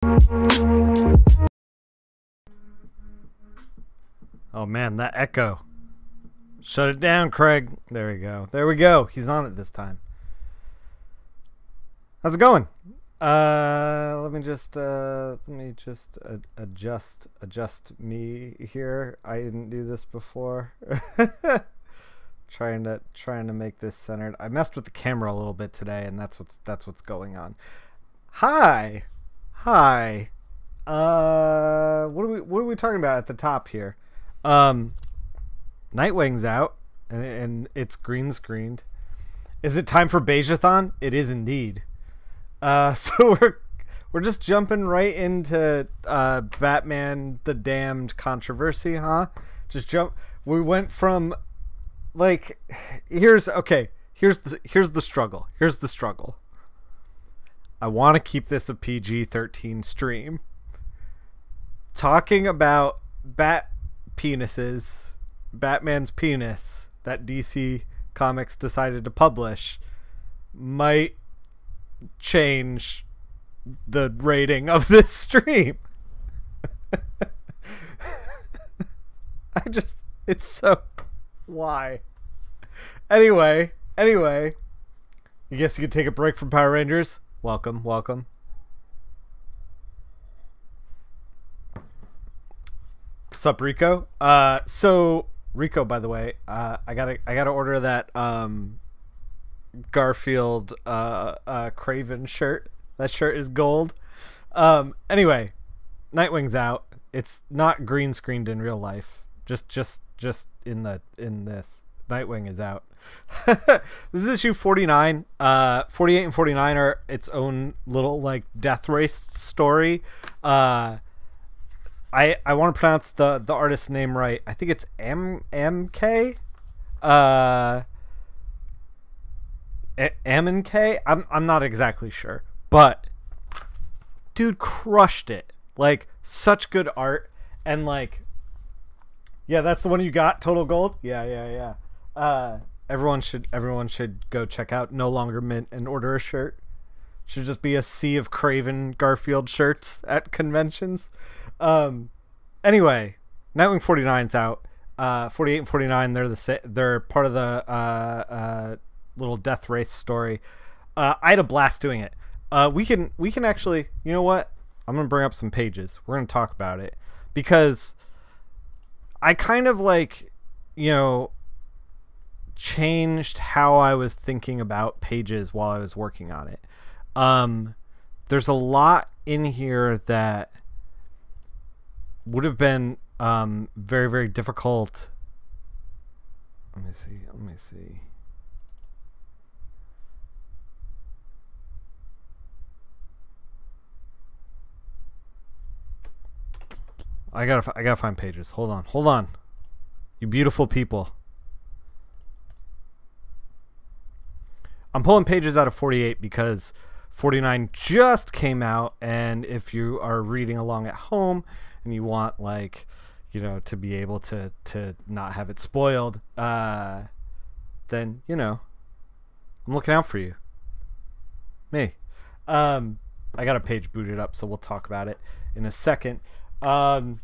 Oh man, that echo. Shut it down, Craig. There we go. There we go. He's on it this time. How's it going? Let me just adjust me here. I didn't do this before. trying to make this centered. I messed with the camera a little bit today, and that's what's going on. Hi. What are we talking about at the top here? Nightwing's out, and it's green screened. Is it time for Beijathon? It is indeed. So we're just jumping right into Batman the Damned controversy, huh? We went from like here's the struggle. Here's the struggle. I want to keep this a PG-13 stream. Talking about bat penises, Batman's penis that DC Comics decided to publish might change the rating of this stream. It's so why? Anyway, you guess you could take a break from Power Rangers. Welcome. What's up, Rico? So Rico, by the way, I gotta order that Garfield Craven shirt. That shirt is gold. Anyway, Nightwing's out. It's not green screened in real life. Just in this. Nightwing is out. This is issue 49. 48 and 49 are its own little like death race story. I want to pronounce the artist's name right. I think it's MK. M&K. I'm not exactly sure, but dude crushed it. Like such good art, and like, yeah, that's the one you got. Total Gold. Yeah. Everyone should go check out No Longer Mint and order a shirt. Should just be a sea of Craven Garfield shirts at conventions. Anyway, Nightwing 49's out. 48 and 49, they're part of the little death race story. I had a blast doing it. We can actually, you know what? I'm gonna bring up some pages. We're gonna talk about it because I kind of like, you know, changed how I was thinking about pages while I was working on it. There's a lot in here that would have been very, very difficult. Let me see. I gotta find pages. Hold on. You beautiful people. I'm pulling pages out of 48 because 49 just came out, and if you are reading along at home and you want, like, you know, to be able to not have it spoiled, then, you know, I'm looking out for you. Me. I got a page booted up, so we'll talk about it in a second. Also,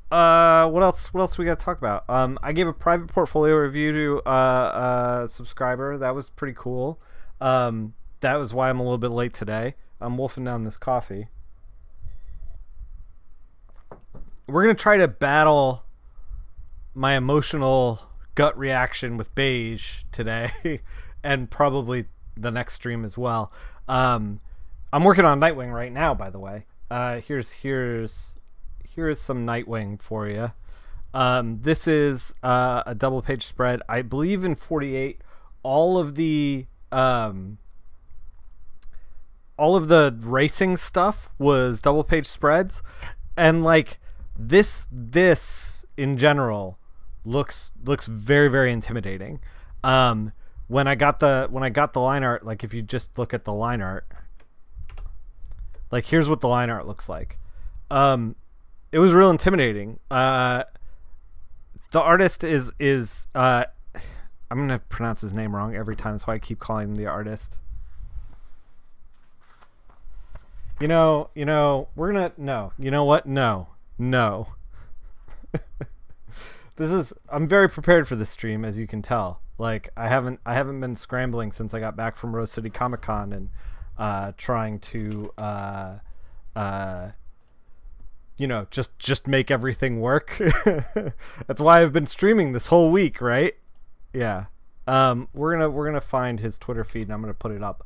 what else we got to talk about? I gave a private portfolio review to a subscriber. That was pretty cool. That was why I'm a little bit late today. I'm wolfing down this coffee. We're gonna try to battle my emotional gut reaction with Beige today, and probably the next stream as well. I'm working on Nightwing right now, by the way. Here's some Nightwing for you. This is a double page spread. I believe in 48, all of the racing stuff was double page spreads, and like this in general looks very, very intimidating. When I got the line art, like if you just look at the line art, like here's what the line art looks like. It was real intimidating. The artist is I'm gonna pronounce his name wrong every time, that's why I keep calling him the artist. we're gonna no. You know what? No, no. I'm very prepared for this stream, as you can tell. Like I haven't been scrambling since I got back from Rose City Comic Con and trying to just make everything work. That's why I've been streaming this whole week, right? Yeah. We're gonna find his Twitter feed and I'm gonna put it up.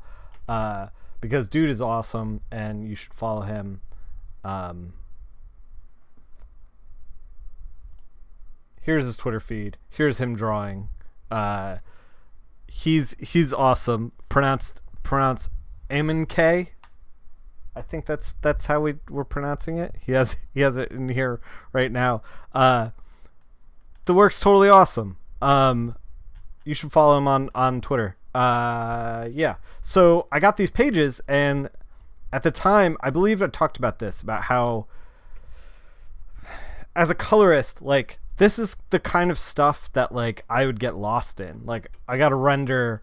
Because dude is awesome and you should follow him. Here's his Twitter feed. Here's him drawing. He's awesome. Pronounced Oeming. I think that's how we're pronouncing it. He has it in here right now. The work's totally awesome. You should follow him on Twitter. Yeah. So I got these pages, and at the time, I believe I talked about this, about how as a colorist, like, this is the kind of stuff that, like, I would get lost in. Like, I got to render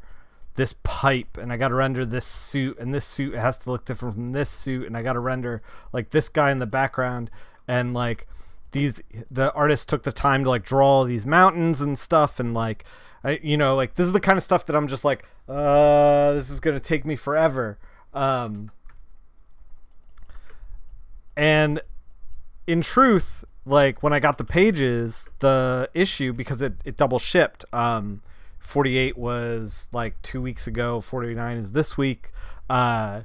this pipe, and I got to render this suit, and this suit has to look different from this suit, and I got to render, like, this guy in the background, and, like, the artist took the time to, like, draw all these mountains and stuff, and, like, like, this is the kind of stuff that I'm just like, this is going to take me forever. And in truth, like, when I got the pages, the issue, because it double shipped, 48 was like 2 weeks ago, 49 is this week. I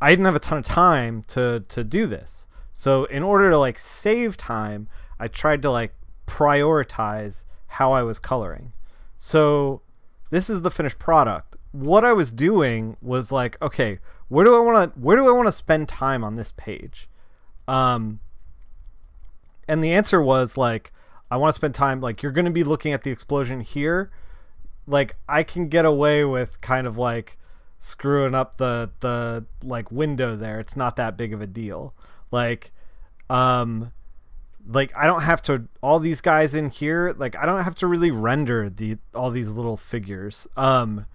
didn't have a ton of time to do this. So in order to, like, save time, I tried to, like, prioritize how I was coloring. So this is the finished product. What I was doing was like, okay, where do I want to spend time on this page? And the answer was, like, I want to spend time, like, you're going to be looking at the explosion here. Like, I can get away with kind of, like, screwing up the like, window there. It's not that big of a deal. Like, I don't have to, all these guys in here, like, I don't have to really render all these little figures. Remember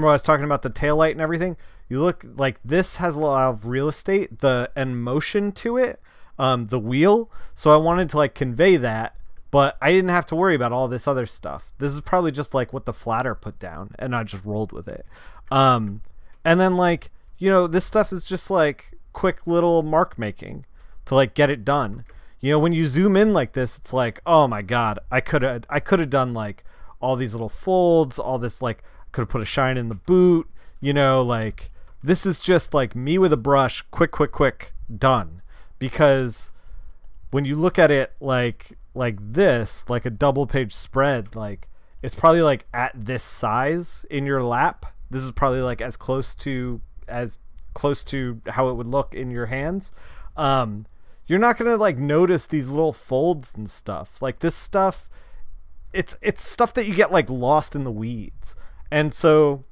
I was talking about the tail light and everything? You look, like, this has a lot of real estate, and motion to it, the wheel. So I wanted to, like, convey that, but I didn't have to worry about all this other stuff. This is probably just, like, what the flatter put down, and I just rolled with it. And then, like, this stuff is just, like, quick little mark making to, like, get it done. When you zoom in like this, it's like, oh my god, I could have done, like, all these little folds, all this, like, could have put a shine in the boot, like, this is just, like, me with a brush, quick, done. Because when you look at it like this, like a double page spread, like, it's probably, like, at this size in your lap. This is probably, like, as close to how it would look in your hands. You're not gonna, like, notice these little folds and stuff. Like, this stuff, it's stuff that you get, like, lost in the weeds. And so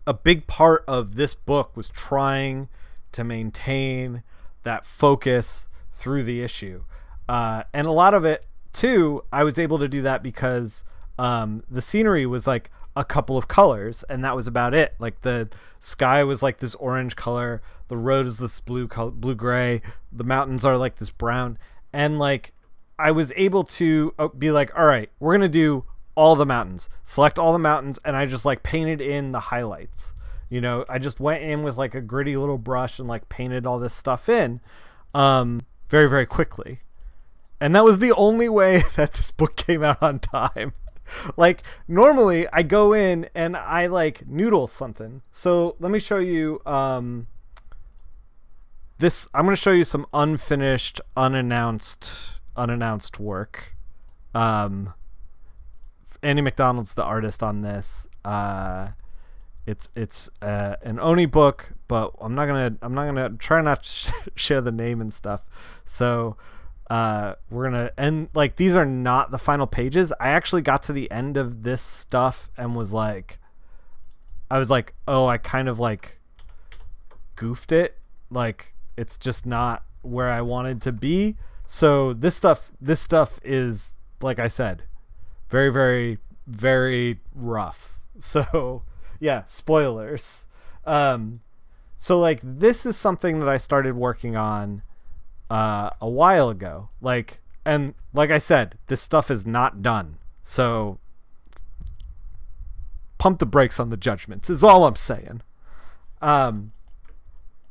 a big part of this book was trying to maintain that focus through the issue. And a lot of it too, I was able to do that because the scenery was, like, a couple of colors, and that was about it. Like, the sky was, like, this orange color, the road is this blue gray, the mountains are, like, this brown, and, like, I was able to be like, all right, we're gonna do all the mountains, select all the mountains, and I just, like, painted in the highlights. I just went in with, like, a gritty little brush and, like, painted all this stuff in very, very quickly. And that was the only way that this book came out on time. Like, normally I go in and I, like, noodle something. So let me show you this. I'm going to show you some unfinished, unannounced work. Andy McDonald's the artist on this. It's an Oni book, but I'm not gonna try not to share the name and stuff. So we're gonna end, like, these are not the final pages. I actually got to the end of this stuff and was like, oh, I kind of, like, goofed it. Like, it's just not where I wanted to be. So this stuff is, like I said, very, very, very rough. So yeah, spoilers. So like this is something that I started working on a while ago. Like, and like I said, this stuff is not done. So pump the brakes on the judgments is all I'm saying.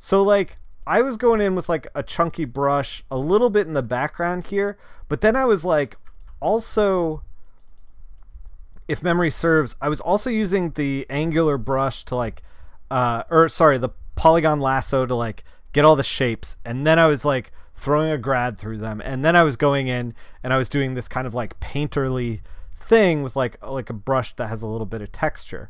So like I was going in with like a chunky brush, a little bit in the background here, but then I was like also, if memory serves, I was also using the angular brush to like the polygon lasso to like get all the shapes, and then I was like throwing a grad through them, and then I was going in and I was doing this kind of like painterly thing with like a brush that has a little bit of texture.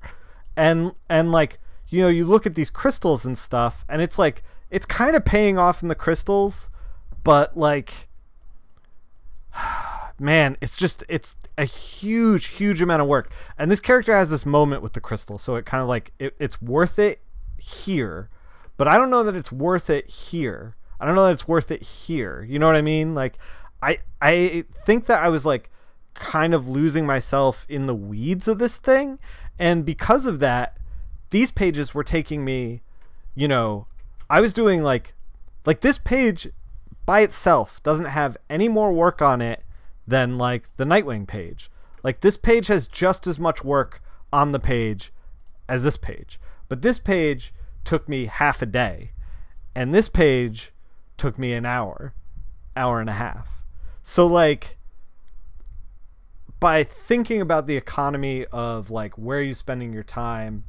And like, you know, you look at these crystals and stuff, and it's like it's kind of paying off in the crystals, but man, it's a huge amount of work. And this character has this moment with the crystal, so it kind of like it's worth it here, but I don't know that it's worth it here. I don't know that it's worth it here. You know what I mean? Like I think that I was like kind of losing myself in the weeds of this thing, and because of that, these pages were taking me, you know, I was doing like this page by itself doesn't have any more work on it than like the Nightwing page. Like this page has just as much work on the page as this page, but this page took me half a day, and this page took me an hour and a half. So like, by thinking about the economy of like where you're spending your time,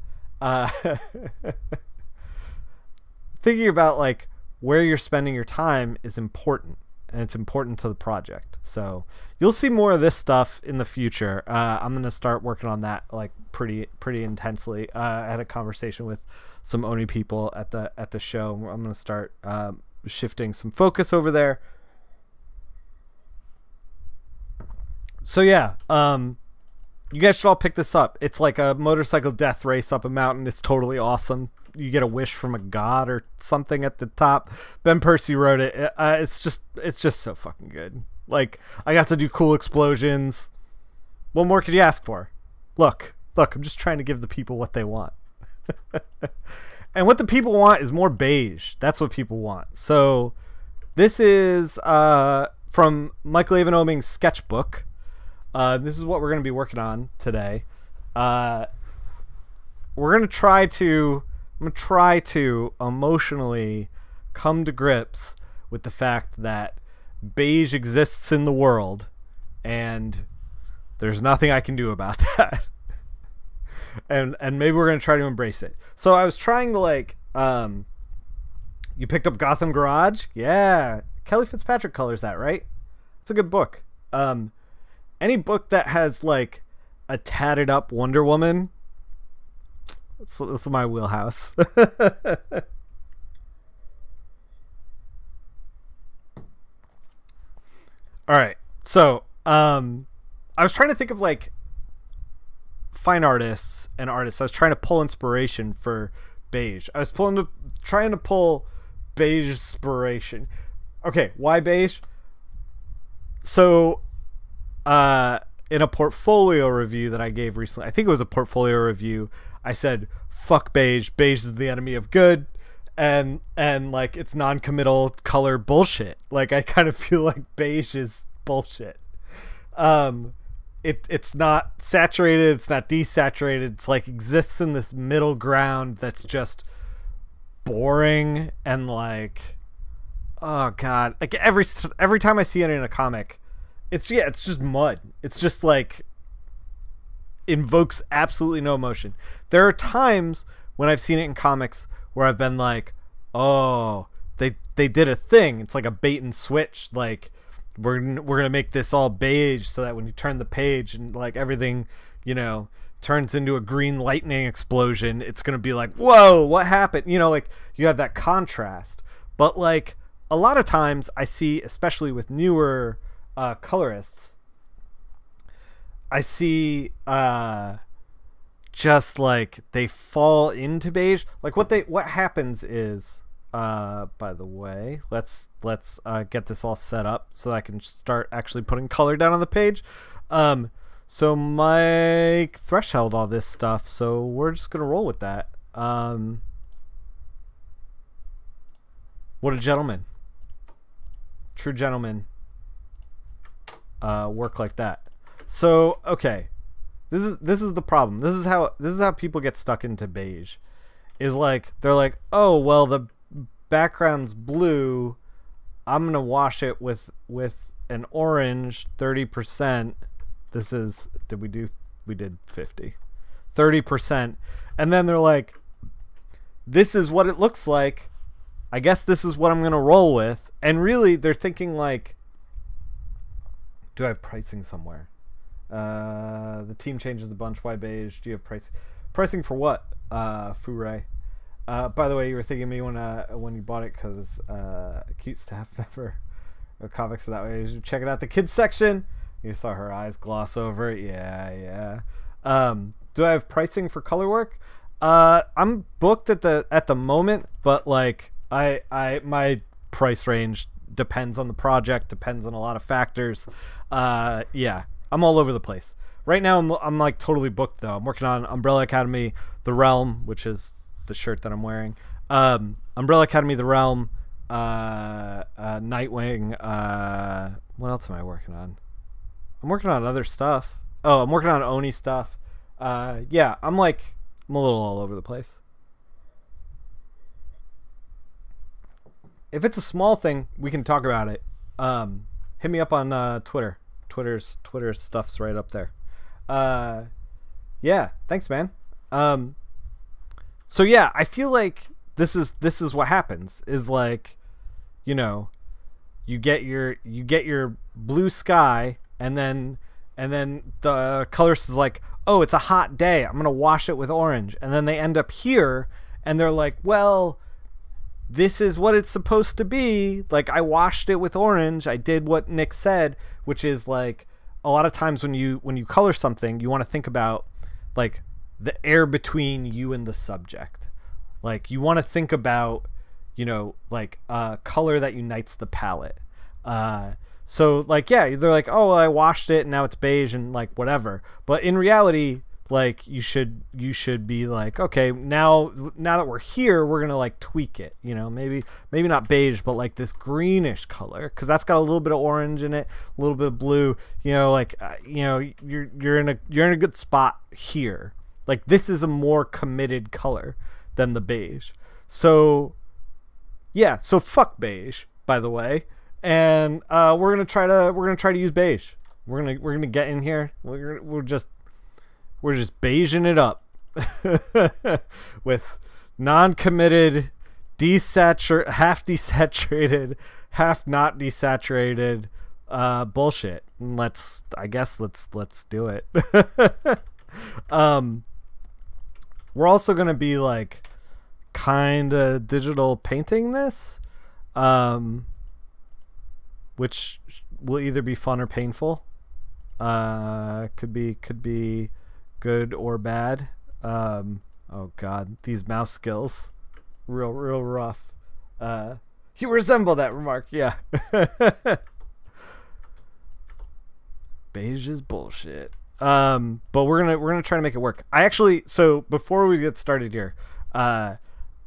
thinking about like where you're spending your time is important, and it's important to the project. So you'll see more of this stuff in the future. I'm gonna start working on that like pretty intensely. I had a conversation with some Oni people at the show. I'm gonna start shifting some focus over there. So yeah, you guys should all pick this up. It's like a motorcycle death race up a mountain. It's totally awesome. You get a wish from a god or something at the top. Ben Percy wrote it. It's just so fucking good. Like, I got to do cool explosions. What more could you ask for? Look, I'm just trying to give the people what they want. And what the people want is more beige. That's what people want. So this is from Michael Avon Oeming's sketchbook. This is what we're going to be working on today. I'm going to try to emotionally come to grips with the fact that beige exists in the world, and there's nothing I can do about that. and maybe we're going to try to embrace it. So I was trying to like, you picked up Gotham Garage? Yeah. Kelly Fitzpatrick colors that, right? It's a good book. Any book that has like a tatted up Wonder Woman, that's my wheelhouse. All right. So, I was trying to think of like fine artists and artists. I was trying to pull inspiration for beige. I was trying to pull beige inspiration. Okay, why beige? So, in a portfolio review that I gave recently, I think it was a portfolio review, I said, fuck beige. Beige is the enemy of good. And like, it's non-committal color bullshit. Like, I kind of feel like beige is bullshit. It's not saturated, it's not desaturated. It's like exists in this middle ground that's just boring and like, oh god, like every time I see it in a comic, it's just mud. It's just like invokes absolutely no emotion. There are times when I've seen it in comics where I've been like, oh, they did a thing. It's like a bait and switch. Like, we're gonna make this all beige so that when you turn the page and like everything, you know, turns into a green lightning explosion, it's gonna be like, whoa, what happened? You know, like you have that contrast. But like a lot of times I see, especially with newer colorists, I see just like they fall into beige. Like what happens is, by the way, let's get this all set up so that I can start actually putting color down on the page. So Mike Thresh held all this stuff, so we're just gonna roll with that. What a gentleman. True gentleman work like that. So, okay. This is the problem. This is how people get stuck into beige. Is like they're like, "Oh, well, the background's blue. I'm going to wash it with an orange 30%." This is we did 50. 30%. And then they're like, "This is what it looks like. I guess this is what I'm going to roll with." And really, they're thinking like, do I have pricing somewhere? The team changes a bunch. Why beige? Do you have pricing for what? Furay. By the way, you were thinking of me when you bought it because cute staff member of comics that way. You should check it out. The kids section. You saw her eyes gloss over it. Yeah. Do I have pricing for color work? I'm booked at the moment, but like my price range depends on the project, depends on a lot of factors. Yeah, I'm all over the place. Right now I'm like totally booked though. I'm working on Umbrella Academy, The Realm, which is the shirt that I'm wearing. Umbrella Academy, The Realm, Nightwing. What else am I working on? I'm working on other stuff. Oh, I'm working on Oni stuff. Yeah, I'm a little all over the place. If it's a small thing, we can talk about it. Hit me up on Twitter. Twitter stuff's right up there. Yeah, thanks, man. So yeah, I feel like this is what happens. Is like, you know, you get your blue sky, and then the colorist is like, "Oh, it's a hot day. I'm gonna wash it with orange," and then they end up here, and they're like, "Well, this is what it's supposed to be. Like, I washed it with orange. I did what Nick said," which is like, a lot of times when you color something, you want to think about like the air between you and the subject. Like, you want to think about, you know, like color that unites the palette. So like, yeah, they're like, "Oh, well, I washed it and now it's beige," and like whatever. But in reality, like, you should be like, "Okay, now that we're here, we're gonna like tweak it, you know, maybe not beige, but like this greenish color, because that's got a little bit of orange in it, a little bit of blue, you know, like you know, you're in a good spot here. Like, this is a more committed color than the beige. So yeah, so fuck beige, by the way, and we're gonna try to use beige. We're gonna get in here. We're just beiging it up with non-committed, half desaturated, half not desaturated bullshit. And let's do it. We're also gonna be like kind of digital painting this, which will either be fun or painful. Could be good or bad. Oh god, these mouse skills, real rough. You resemble that remark. Yeah. Beige is bullshit. But we're gonna try to make it work. So before we get started here, I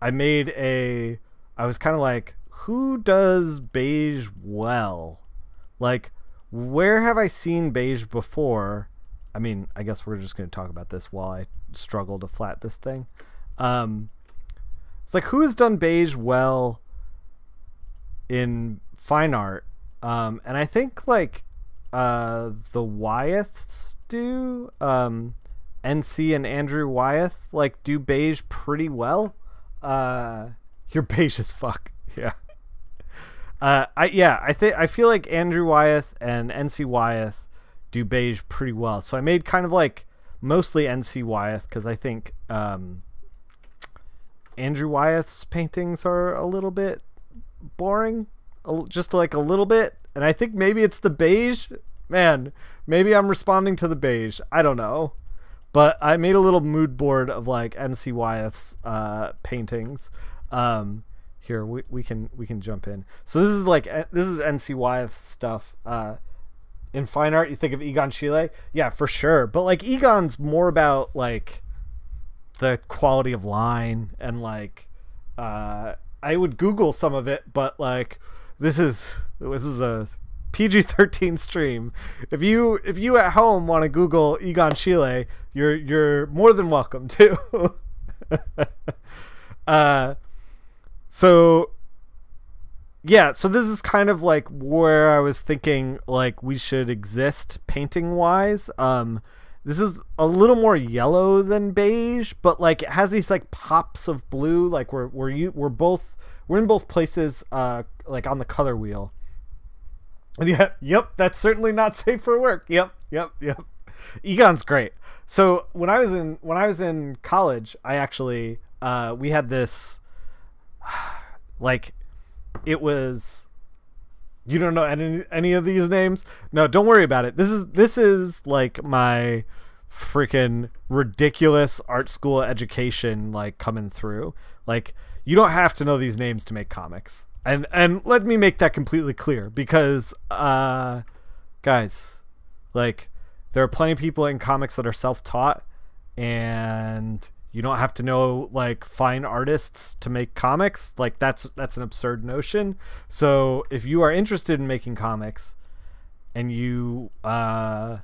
was kind of like, who does beige well? Like, where have I seen beige before? I mean, I guess we're just going to talk about this while I struggle to flat this thing. It's like, who has done beige well in fine art? And I think like the Wyeths do. NC and Andrew Wyeth like do beige pretty well. You're beige as fuck. Yeah. I feel like Andrew Wyeth and NC Wyeth do beige pretty well. So I made kind of like mostly NC Wyeth, because I think Andrew Wyeth's paintings are a little bit boring, just like a little bit. And I think maybe it's the beige. Man, maybe I'm responding to the beige. I don't know. But I made a little mood board of like NC Wyeth's paintings. Here we can jump in. So this is NC Wyeth stuff. In fine art, you think of Egon Schiele? Yeah, for sure. But like, Egon's more about like the quality of line and like I would Google some of it, but like this is a PG-13 stream. If you at home want to Google Egon Schiele, you're more than welcome to. So yeah, so this is kind of like where I was thinking like we should exist painting wise. This is a little more yellow than beige, but like it has these like pops of blue. Like we're in both places, like on the color wheel. And yeah, yep, that's certainly not safe for work. Yep. Egon's great. So when I was in college, I actually we had this like it was. You don't know any of these names? No, don't worry about it. This is like my freaking ridiculous art school education like coming through. Like you don't have to know these names to make comics. And let me make that completely clear because guys, like there are plenty of people in comics that are self-taught, and you don't have to know like fine artists to make comics. Like that's an absurd notion. So if you are interested in making comics and you are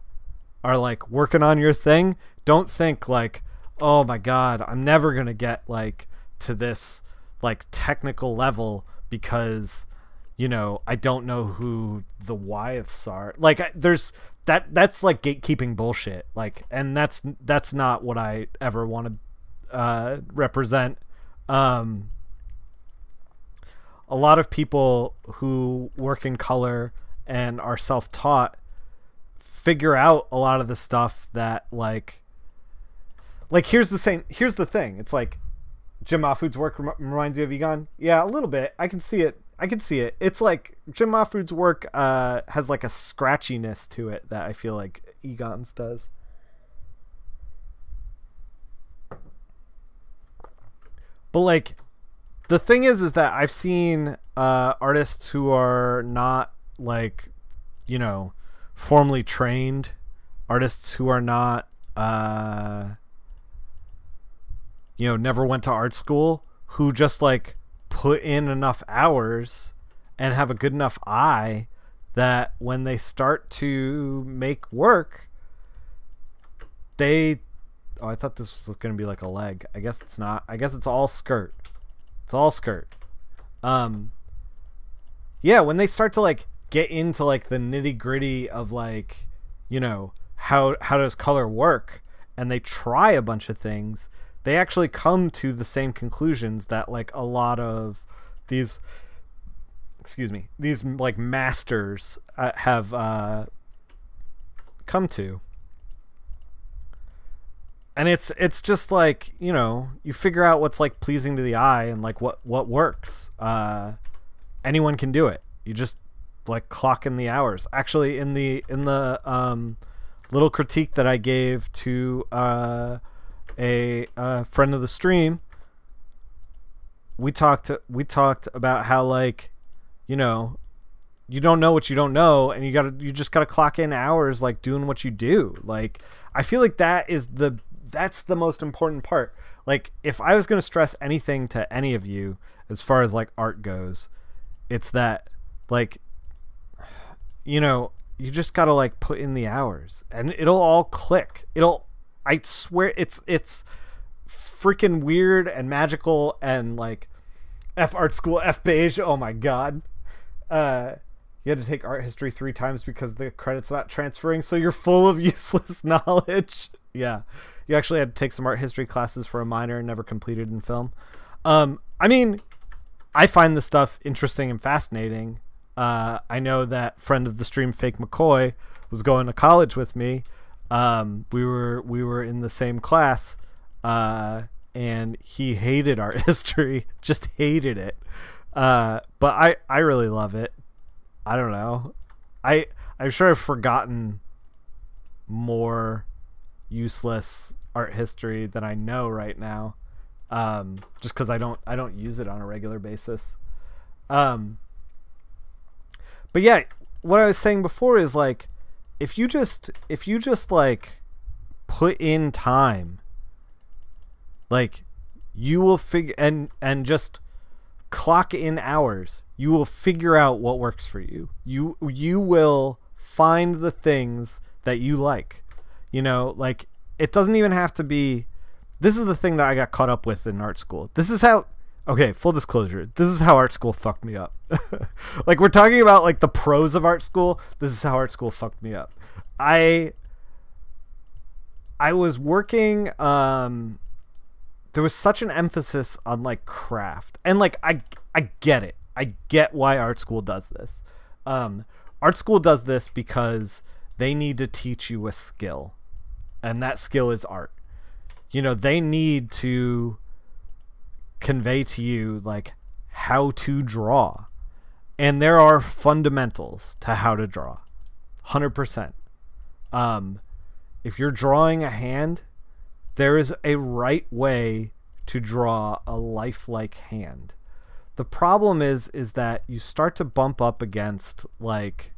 like working on your thing, don't think like, oh my god, I'm never gonna get like to this like technical level because I don't know who the Wyeths are. Like there's that's like gatekeeping bullshit. Like, and that's not what I ever want to represent. A lot of people who work in color and are self-taught figure out a lot of the stuff that like here's the thing. It's like Jim Mahfood's work reminds you of Egon. Yeah, a little bit. I can see it. It's like Jim Mahfood's work has like a scratchiness to it that I feel like Egon's does. But like the thing is that I've seen artists who are not like formally trained, artists who are not never went to art school, who just like put in enough hours and have a good enough eye that when they start to make work, I thought this was going to be like a leg. I guess it's not. I guess it's all skirt. Yeah, when they start to like get into like the nitty-gritty of like, how does color work, and they try a bunch of things, they actually come to the same conclusions that like a lot of these like masters have come to. And it's just like, you figure out what's like pleasing to the eye and like what works. Anyone can do it. You just like clock in the hours. Actually, in the little critique that I gave to a friend of the stream, we talked about how like, you don't know what you don't know, and you just gotta clock in hours like doing what you do. Like I feel like that's the most important part. Like if I was gonna stress anything to any of you as far as like art goes, it's that like you just gotta like put in the hours and it'll all click. I swear it's freaking weird and magical and like F art school, F beige. Oh my god. You had to take art history 3 times because the credit's not transferring, so you're full of useless knowledge. Yeah. You actually had to take some art history classes for a minor and never completed in film. I mean, I find this stuff interesting and fascinating. I know that friend of the stream, Fake McCoy, was going to college with me. We were in the same class, and he hated art history, just hated it. But I really love it. I don't know. I'm sure I've forgotten more useless art history than I know right now, just because I don't use it on a regular basis. But yeah, what I was saying before is like, if you just like put in time, like you will figure and just clock in hours. You will figure out what works for you. You will find the things that you like. You know, like, it doesn't even have to be... This is the thing that I got caught up with in art school. This is how... Okay, full disclosure. This is how art school fucked me up. Like, we're talking about, like, the pros of art school. This is how art school fucked me up. I was working... there was such an emphasis on, like, craft. And, like, I get it. I get why art school does this. Art school does this because they need to teach you a skill. And that skill is art. You know, they need to convey to you, like, how to draw. And there are fundamentals to how to draw. 100%. If you're drawing a hand, there is a right way to draw a lifelike hand. The problem is that you start to bump up against, like,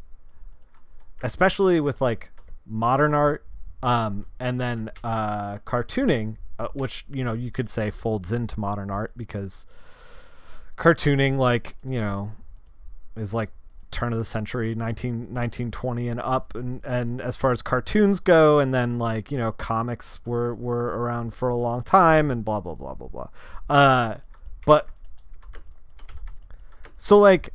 especially with, like, modern art, and then cartooning, which, you know, you could say folds into modern art, because cartooning, like, you know, is like turn of the century, 1920 and up, and as far as cartoons go, and then, like, you know, comics were around for a long time, and blah blah blah blah blah. But so, like,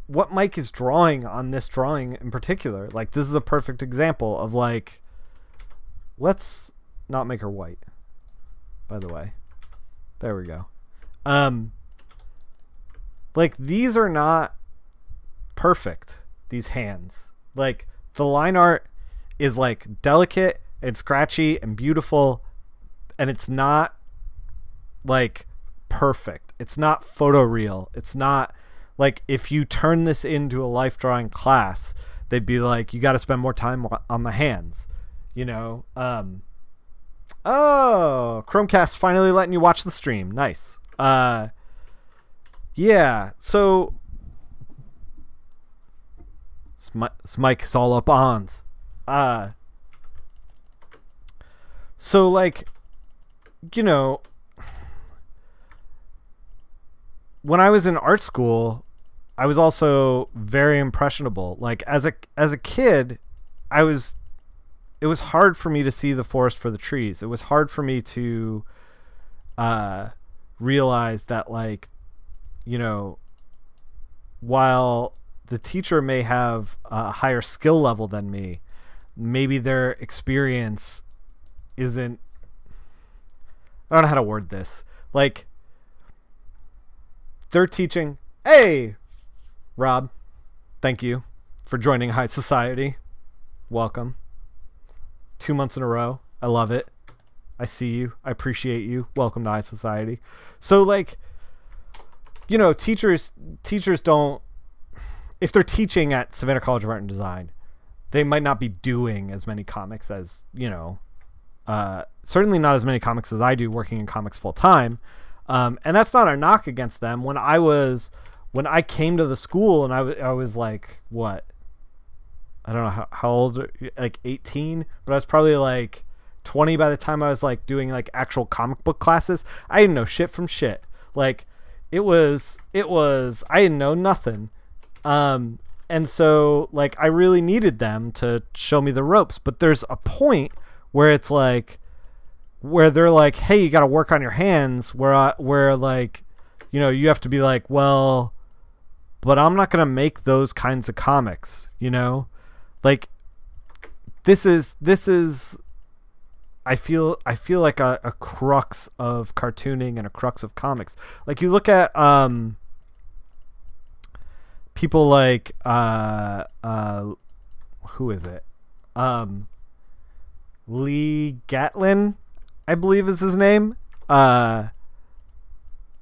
what Mike is drawing on this drawing in particular, like, this is a perfect example of, like, let's not make her white, by the way. There we go. Like, these are not perfect, these hands. Like, the line art is, like, delicate and scratchy and beautiful, and it's not, like, perfect. It's not photoreal. It's not, like, if you turn this into a life drawing class, they'd be like, you got to spend more time on the hands, you know? Oh, Chromecast finally letting you watch the stream. Nice. Yeah, so this mic is all up ons. So, like, you know, when I was in art school, I was also very impressionable. Like, as a kid, it was hard for me to see the forest for the trees. It was hard for me to realize that, like, you know, while the teacher may have a higher skill level than me, maybe their experience isn't... I don't know how to word this. Like, they're teaching... Hey, Rob, thank you for joining High Society. Welcome. 2 months in a row. I love it. I see you. I appreciate you. Welcome to High Society. So, like, you know, teachers don't... If they're teaching at Savannah College of Art and Design, they might not be doing as many comics as, you know... certainly not as many comics as I do working in comics full time. And that's not a knock against them. When I came to the school and I was like, what? I don't know how old, like 18, but I was probably like 20 by the time I was like doing like actual comic book classes. I didn't know shit from shit. Like, it was, I didn't know nothing. And so, like, I really needed them to show me the ropes, but there's a point where it's like, where they're like, hey, you got to work on your hands, where like, you know, you have to be like, well, but I'm not going to make those kinds of comics, you know? Like, this is I feel like a crux of cartooning and a crux of comics. Like, you look at people like who is it? Lee Gatlin, I believe is his name. I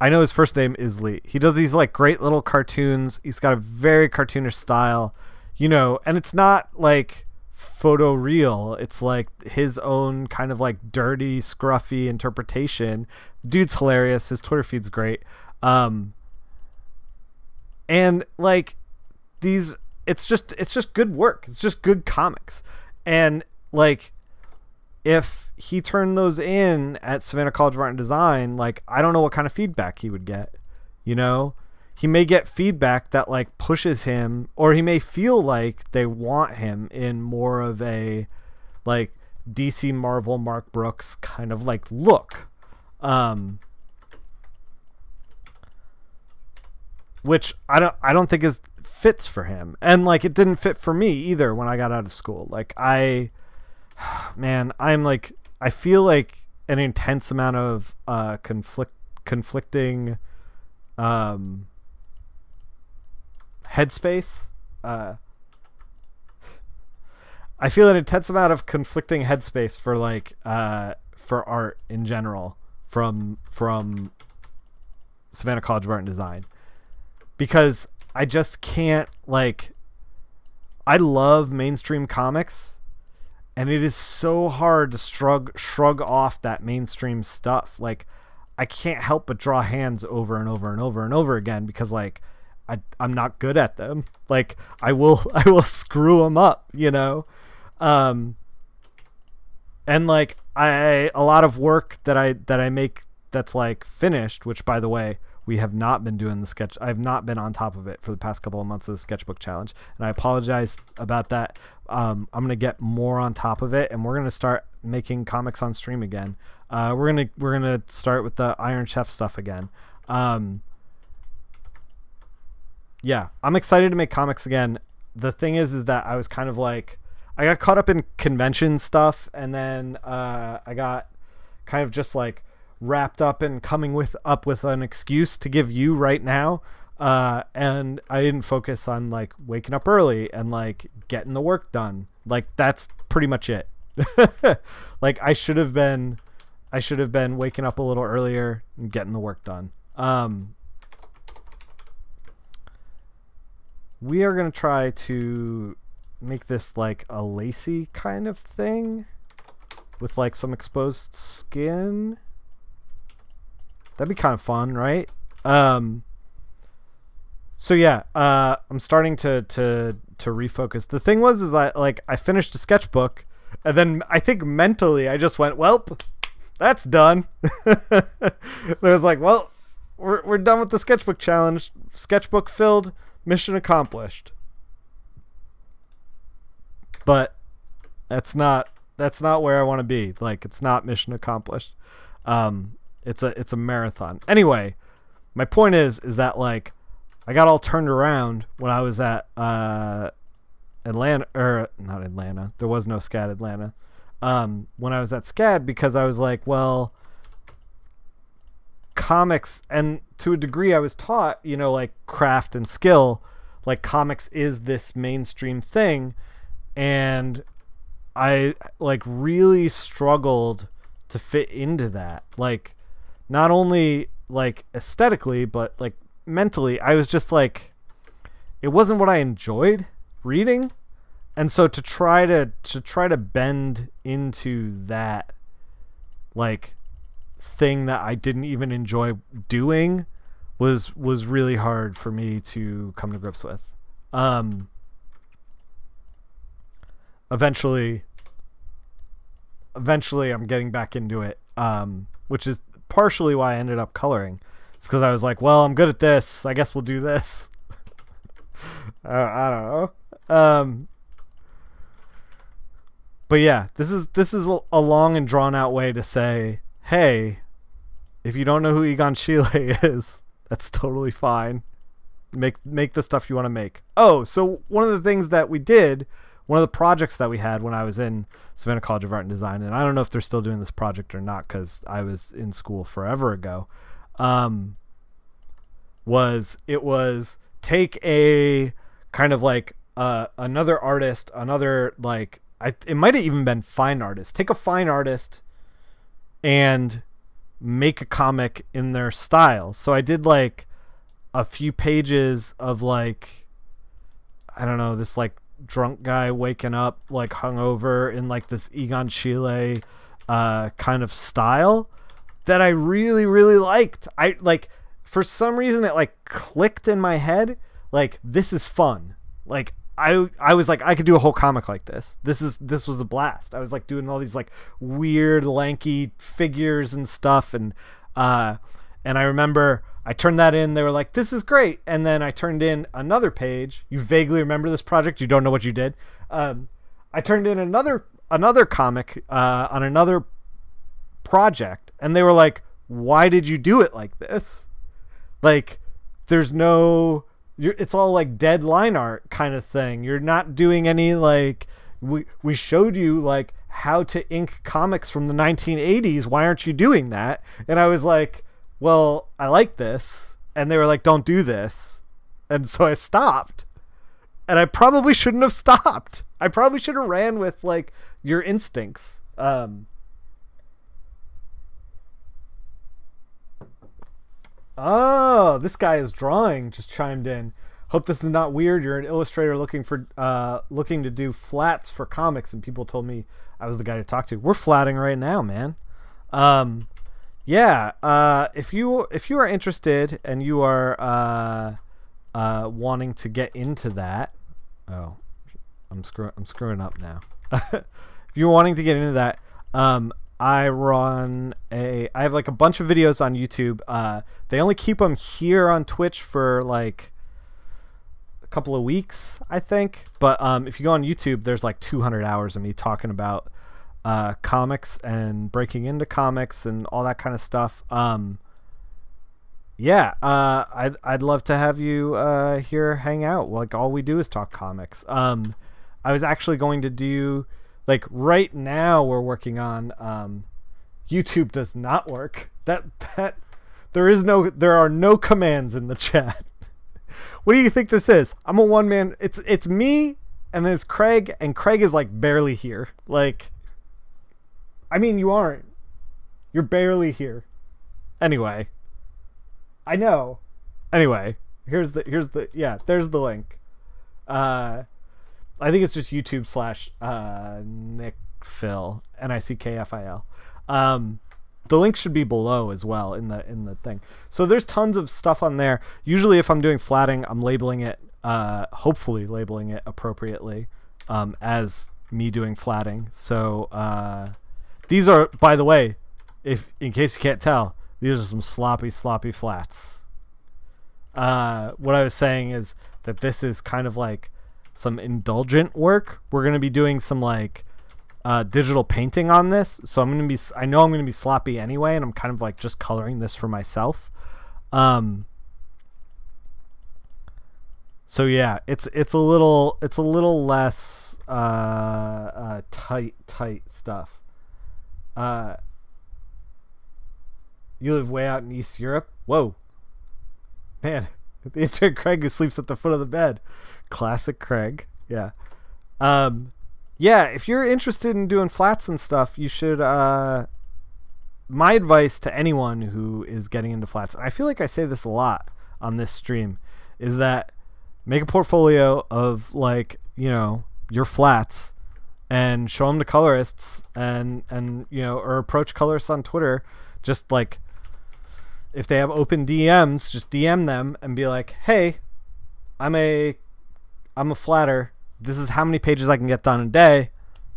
know his first name is Lee. He does these like great little cartoons. He's got a very cartoonish style, you know, and it's not like photoreal. It's like his own kind of like dirty, scruffy interpretation. Dude's hilarious. His Twitter feed's great. And like these, it's just good work. It's just good comics. And like, if he turned those in at Savannah College of Art and Design, like, I don't know what kind of feedback he would get. You know, he may get feedback that like pushes him, or he may feel like they want him in more of a like DC Marvel Mark Brooks kind of like look. Which I don't think is fits for him. And like it didn't fit for me either when I got out of school. Like I'm like, I feel like an intense amount of conflicting headspace. I feel an intense amount of conflicting headspace for like for art in general from Savannah College of Art and Design, because I just can't, like, I love mainstream comics, and it is so hard to shrug off that mainstream stuff. Like, I can't help but draw hands over and over and over and over again because like I'm not good at them. Like I will screw them up, you know. And like a lot of work that I make that's like finished, which by the way, we have not been doing the sketch. I've not been on top of it for the past couple of months of the sketchbook challenge, and I apologize about that. I'm gonna get more on top of it, and we're gonna start making comics on stream again. We're gonna start with the Iron Chef stuff again. Yeah, I'm excited to make comics again. The thing is that I was kind of like, I got caught up in convention stuff, and then I got kind of just like wrapped up in coming up with an excuse to give you right now, and I didn't focus on like waking up early and like getting the work done. Like that's pretty much it. Like I should have been waking up a little earlier and getting the work done. We are gonna try to make this like a lacy kind of thing with like some exposed skin. That'd be kind of fun, right? So yeah, I'm starting to refocus. The thing is that like I finished a sketchbook, and then I think mentally I just went, well, that's done. And I was like, well, we're done with the sketchbook challenge. Sketchbook filled, mission accomplished. But that's not where I want to be. Like it's not mission accomplished. It's a marathon. Anyway, my point is that like I got all turned around when I was at Atlanta, or not Atlanta. There was no SCAD Atlanta. When I was at SCAD, because I was like, well, comics, and to a degree I was taught, you know, like craft and skill, like comics is this mainstream thing, and I like really struggled to fit into that. Like not only like aesthetically, but like mentally, I was just like, it wasn't what I enjoyed reading. And so to try to bend into that like thing that I didn't even enjoy doing was really hard for me to come to grips with. Eventually I'm getting back into it, which is partially why I ended up coloring. It's because I was like, well, I'm good at this, I guess we'll do this. I don't know. But yeah, this is a long and drawn out way to say, hey, if you don't know who Egon Schiele is, that's totally fine. Make the stuff you want to make. Oh, so one of the things that we did, one of the projects that we had when I was in Savannah College of Art and Design, and I don't know if they're still doing this project or not because I was in school forever ago, was take a kind of like another artist, another like, it might have even been fine artist. Take a fine artist and make a comic in their style. So I did like a few pages of like, I don't know, this like drunk guy waking up like hungover in like this Egon Schiele kind of style that I really, really liked. I like, for some reason it like clicked in my head, like this is fun. Like I was like, I could do a whole comic like this. This was a blast. I was like doing all these like weird lanky figures and stuff, and I remember I turned that in. They were like, this is great. And then I turned in another page. You vaguely remember this project? You don't know what you did. I turned in another comic on another project, and they were like, why did you do it like this? Like, there's no, it's all like dead line art kind of thing. You're not doing any like, we showed you like how to ink comics from the 1980s. Why aren't you doing that? And I was like, well, I like this. And they were like, don't do this. And so I stopped. And I probably shouldn't have stopped. I probably should have ran with like your instincts. Oh, this guy is drawing, just chimed in. Hope this is not weird. You're an illustrator looking to do flats for comics, and people told me I was the guy to talk to. We're flatting right now, man. Yeah. If you are interested and you are wanting to get into that, oh, I'm screwing up now. If you're wanting to get into that, I have like a bunch of videos on YouTube. They only keep them here on Twitch for like a couple of weeks, I think. But if you go on YouTube, there's like 200 hours of me talking about comics and breaking into comics and all that kind of stuff. Yeah, I'd love to have you here hang out. Like, all we do is talk comics. I was actually going to do, like, right now we're working on YouTube does not work. That there are no commands in the chat. What do you think this is? I'm a one man. It's me, and then it's Craig, and Craig is like barely here. Like, I mean, you aren't. You're barely here. Anyway, I know. Anyway, here's the yeah. There's the link. I think it's just YouTube / Nick Phil, NICKFIL. The link should be below as well in the thing. So there's tons of stuff on there. Usually, if I'm doing flatting, I'm labeling it, hopefully labeling it appropriately, as me doing flatting. So these are, by the way, if in case you can't tell, these are some sloppy flats. What I was saying is that this is kind of like some indulgent work. We're gonna be doing some like digital painting on this, so I know I'm gonna be sloppy anyway, and I'm kind of like just coloring this for myself. So yeah, it's a little less tight stuff. You live way out in East Europe? Whoa, man. The intern Craig who sleeps at the foot of the bed. Classic Craig. Yeah. Yeah, if you're interested in doing flats and stuff, you should, my advice to anyone who is getting into flats, and I feel like I say this a lot on this stream, is that make a portfolio of, like, you know, your flats and show them to colorists, and you know, or approach colorists on Twitter. Just like, if they have open DMs, just DM them and be like, hey, I'm a flatter. This is how many pages I can get done a day.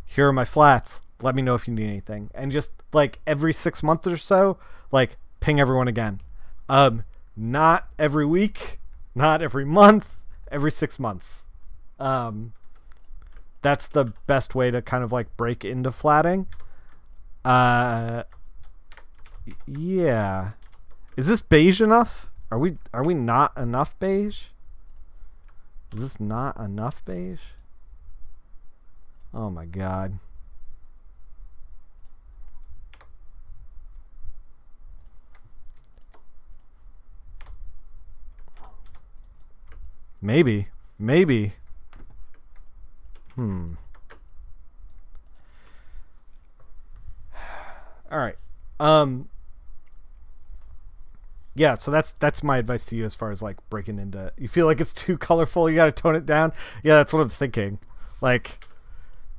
Here are my flats. Let me know if you need anything. And just like every 6 months or so, like, ping everyone again. Not every week, not every month, every 6 months. That's the best way to kind of like break into flatting. Yeah. Is this beige enough? Are we not enough beige? Is this not enough beige? Oh my god. Maybe. All right. Yeah, so that's my advice to you as far as like breaking into. You feel like it's too colorful, you gotta tone it down. Yeah, that's what I'm thinking. Like,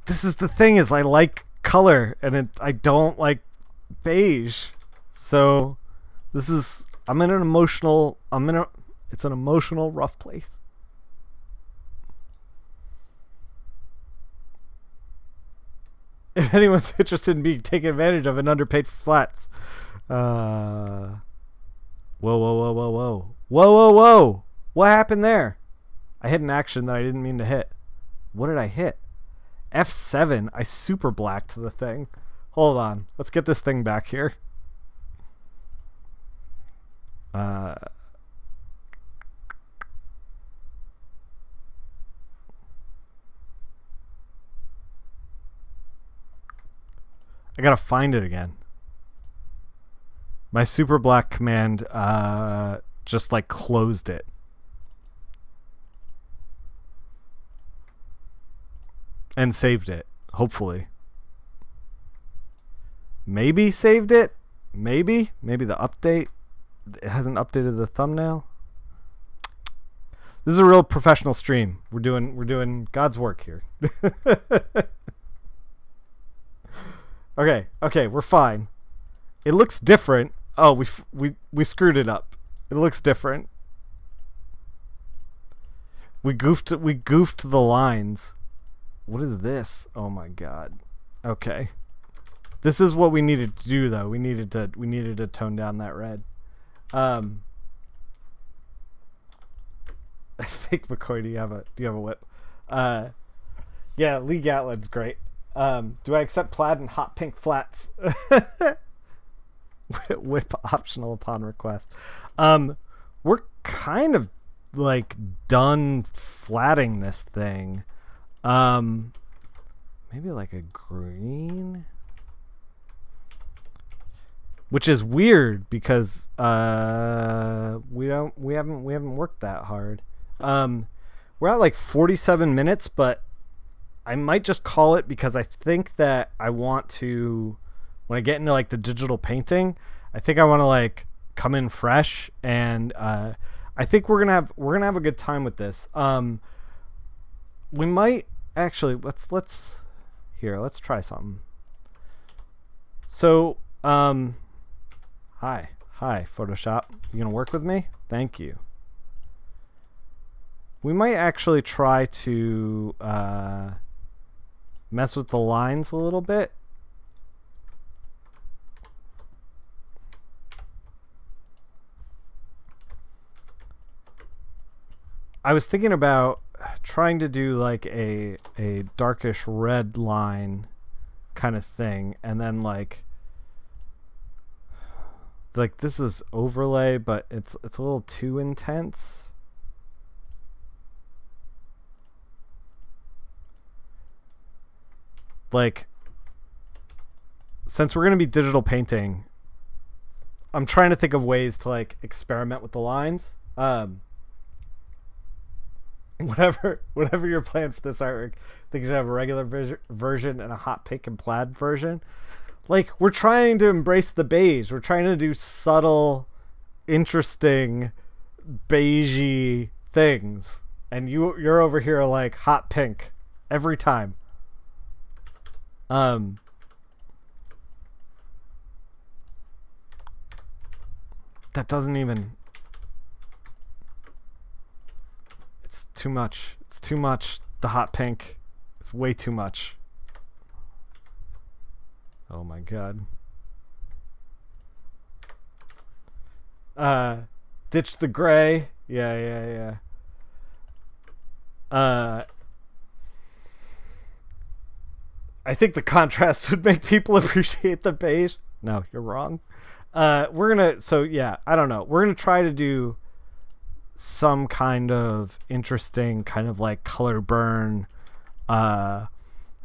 this is the thing, is I like color, and I don't like beige. So this is, it's an emotional rough place. if anyone's interested in being taken advantage of and underpaid for flats. Whoa, whoa, whoa, whoa, whoa. Whoa, whoa, whoa. What happened there? I hit an action that I didn't mean to hit. What did I hit? F7. I super blacked the thing. Hold on. Let's get this thing back here. I gotta find it again. My super black command just like closed it. And saved it, hopefully. Maybe saved it. Maybe the update. It hasn't updated the thumbnail. This is a real professional stream. We're doing God's work here. Okay, we're fine. It looks different. Oh, we screwed it up. It looks different. We goofed the lines. What is this? Oh my god. Okay. This is what we needed to do though. We needed to tone down that red. Fake McCoy, do you have a whip? Yeah, Lee Gatlin's great. Do I accept plaid and hot pink flats? Whip optional upon request. We're kind of like done flatting this thing. Maybe like a green, which is weird because we haven't worked that hard. We're at like 47 minutes, but I might just call it because I think that I want to, when I get into like the digital painting, I think I want to like come in fresh, and I think we're gonna have a good time with this. We might actually let's try something. So hi Photoshop, you gonna work with me? Thank you. We might actually try to mess with the lines a little bit. I was thinking about trying to do like a darkish red line kind of thing, and then like this is overlay, but it's a little too intense. Like, since we're gonna be digital painting, I'm trying to think of ways to like experiment with the lines. Whatever your plan for this artwork, I think you should have a regular version and a hot pink and plaid version. Like, we're trying to embrace the beige. We're trying to do subtle, interesting, beigey things, and you're over here like hot pink every time. That doesn't even. It's too much. It's too much. The hot pink. It's way too much. Oh my god. Ditch the gray. Yeah. I think the contrast would make people appreciate the beige. No, you're wrong. So yeah, I don't know. We're gonna try to do some kind of interesting kind of like color burn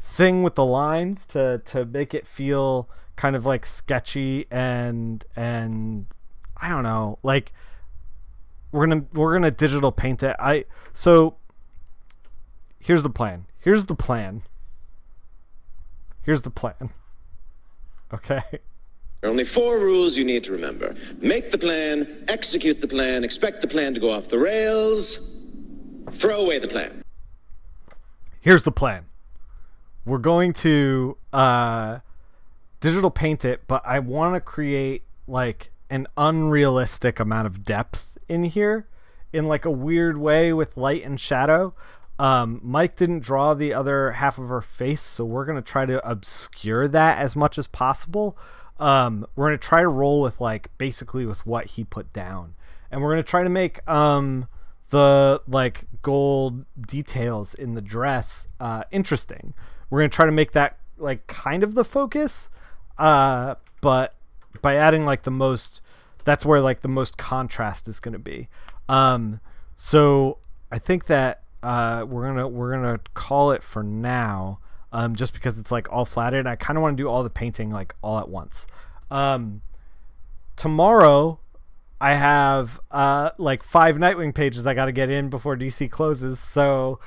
thing with the lines to make it feel kind of like sketchy, and I don't know, like we're gonna digital paint it. So here's the plan. Okay. There are only 4 rules you need to remember. Make the plan, execute the plan, expect the plan to go off the rails, throw away the plan. Here's the plan. We're going to digital paint it, but I want to create like an unrealistic amount of depth in here in like a weird way with light and shadow. Mike didn't draw the other half of her face, so we're going to try to obscure that as much as possible. We're going to try to roll with like basically with what he put down. And we're going to try to make the like gold details in the dress interesting. We're going to try to make that like kind of the focus, but by adding like the most, that's where like the most contrast is going to be. So I think that we're gonna call it for now, just because it's like all flatted. I kind of want to do all the painting like all at once. Tomorrow I have like 5 Nightwing pages I got to get in before DC closes, so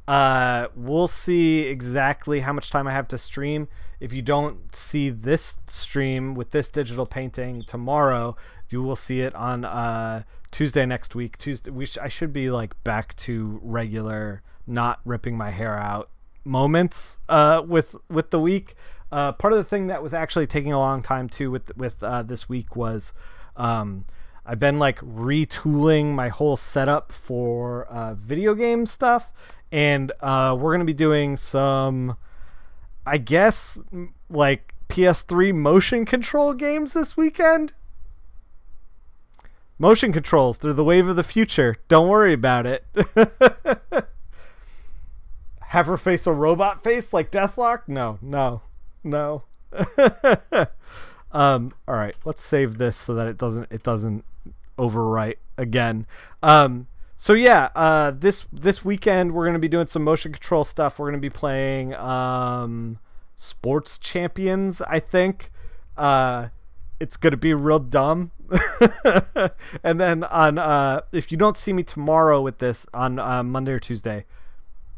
we'll see exactly how much time I have to stream. If you don't see this stream with this digital painting tomorrow, you will see it on Tuesday next week. Tuesday, I should be like back to regular, not ripping my hair out moments with the week. Part of the thing that was actually taking a long time too with this week was I've been like retooling my whole setup for video game stuff, and we're gonna be doing some, I guess, like PS3 motion control games this weekend. Motion controls, they're the wave of the future. Don't worry about it. Have her face a robot face like Deathlock? No. All right, let's save this so that it doesn't overwrite again. So yeah, this weekend we're gonna be doing some motion control stuff. We're gonna be playing Sports Champions, I think. It's gonna be real dumb. And then on if you don't see me tomorrow with this on Monday or Tuesday,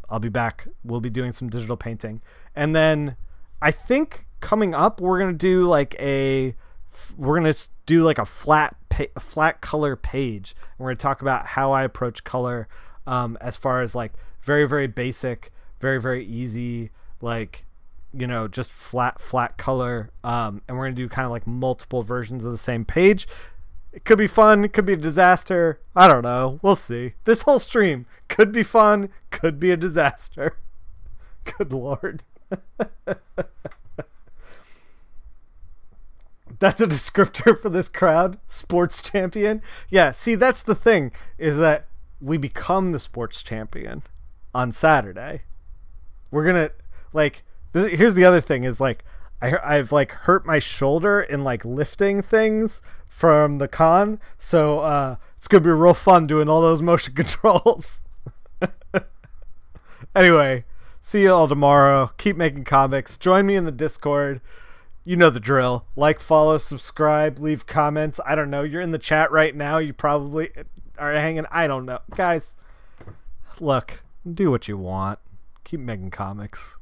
I'll be back. We'll be doing some digital painting, and then I think coming up we're gonna do like a flat color page, and we're gonna talk about how I approach color, as far as like very, very basic, very, very easy, like, you know, just flat color, and we're gonna do kind of like multiple versions of the same page. It could be fun, it could be a disaster, I don't know, we'll see. This whole stream could be fun, could be a disaster. Good lord. That's a descriptor for this crowd. Sports champion. Yeah, see, that's the thing, is that we become the sports champion on Saturday. We're gonna, like, here's the other thing, is like I've like hurt my shoulder in like lifting things from the con, so it's gonna be real fun doing all those motion controls. Anyway, see you all tomorrow. Keep making comics. Join me in the Discord. You know the drill. Like, follow, subscribe, leave comments. I don't know. You're in the chat right now. You probably are hanging. I don't know. Guys, look, do what you want. Keep making comics.